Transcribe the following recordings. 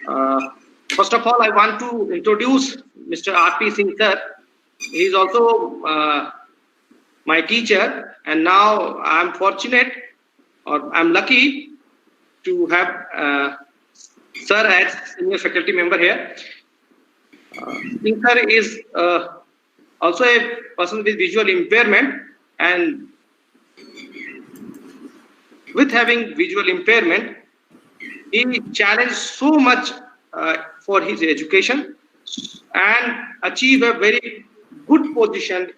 Uh, First of all, I want to introduce Mr. R.P. Singh sir. He is also my teacher, and now I'm fortunate or I'm lucky to have sir as senior faculty member here. Singh sir is also a person with visual impairment, and with having visual impairment, he challenged so much for his education and achieve a very good position.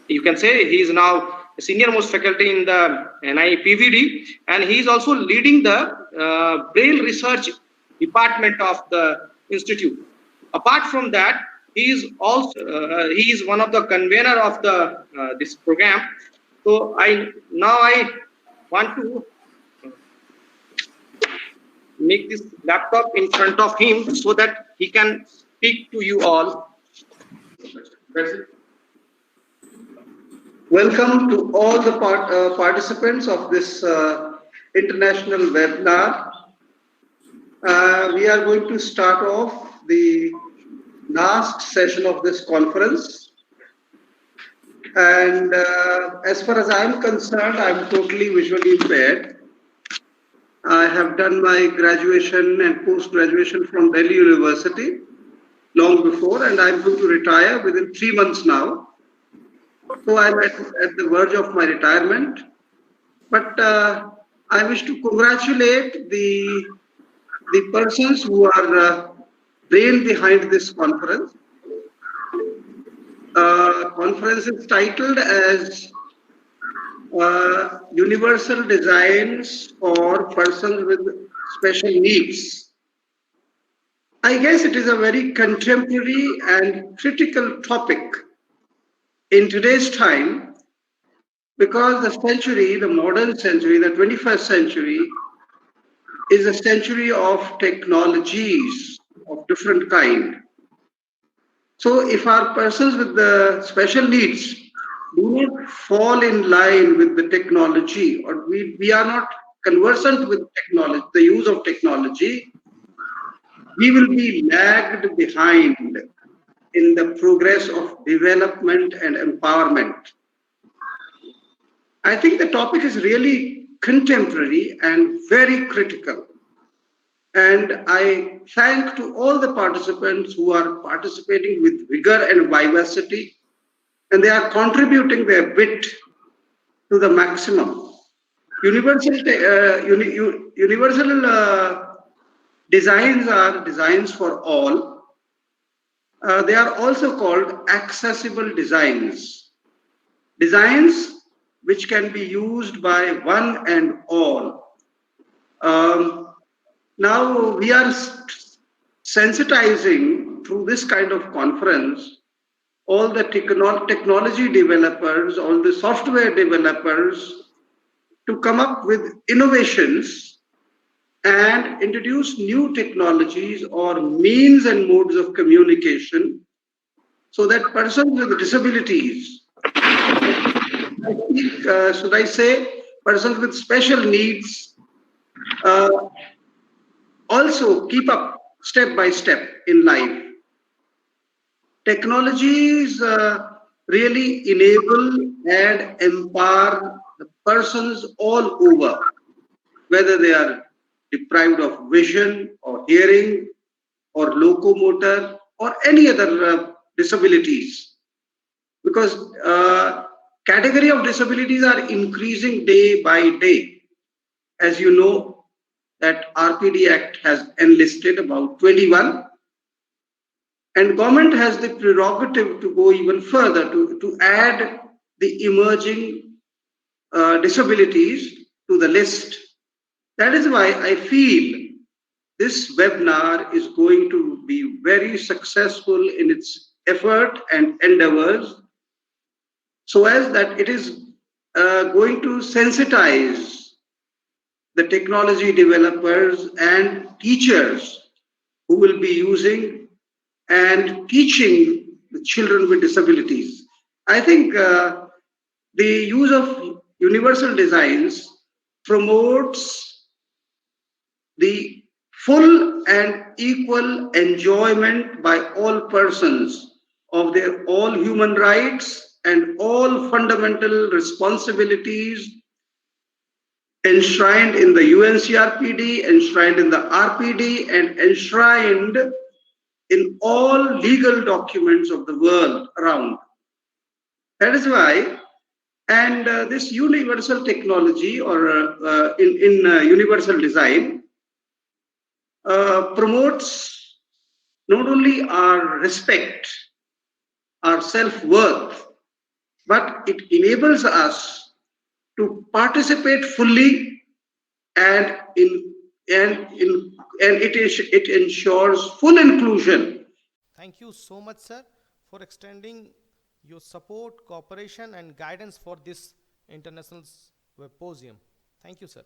You can say he is now senior most faculty in the NIPVD, and he is also leading the braille research department of the institute. Apart from that, he is also he is one of the convener of the this program. So I want to make this laptop in front of him so that he can speak to you all. That's it. Welcome to all the participants of this international webinar. We are going to start off the last session of this conference. And as far as I'm concerned, I'm totally visually impaired. I have done my graduation and post-graduation from Delhi University long before, and I'm going to retire within 3 months now. So I'm at the verge of my retirement. But I wish to congratulate the persons who are brain behind this conference. Conference is titled as Universal Designs for Persons with Special Needs. I guess it is a very contemporary and critical topic in today's time, because the century, the modern century, the 21st century, is a century of technologies of different kind. So if our persons with the special needs do not fall in line with the technology, or we are not conversant with technology, the use of technology, we will be lagged behind in the progress of development and empowerment. I think the topic is really contemporary and very critical. And I thank to all the participants who are participating with vigor and vivacity, and they are contributing their bit to the maximum. Universal designs are designs for all. They are also called accessible designs. Designs which can be used by one and all. Now we are sensitizing through this kind of conference all the technology developers, all the software developers to come up with innovations and introduce new technologies or means and modes of communication so that persons with disabilities, should I say, persons with special needs, also keep up step by step in life. Technologies really enable and empower the persons all over, whether they are deprived of vision or hearing or locomotor or any other disabilities. Because category of disabilities are increasing day by day. As you know, that RPD Act has enlisted about 21, and government has the prerogative to go even further to add the emerging disabilities to the list. That is why I feel this webinar is going to be very successful in its effort and endeavors, so as that it is going to sensitize the technology developers and teachers who will be using and teaching the children with disabilities. I think the use of universal designs promotes the full and equal enjoyment by all persons of their all human rights and all fundamental responsibilities enshrined in the UNCRPD, enshrined in the RPD, and enshrined in all legal documents of the world around. That is why, and this universal technology or in universal design promotes not only our respect, our self-worth, but it enables us to participate fully and it ensures full inclusion. Thank you so much, sir, for extending your support, cooperation, and guidance for this international symposium. Thank you, sir.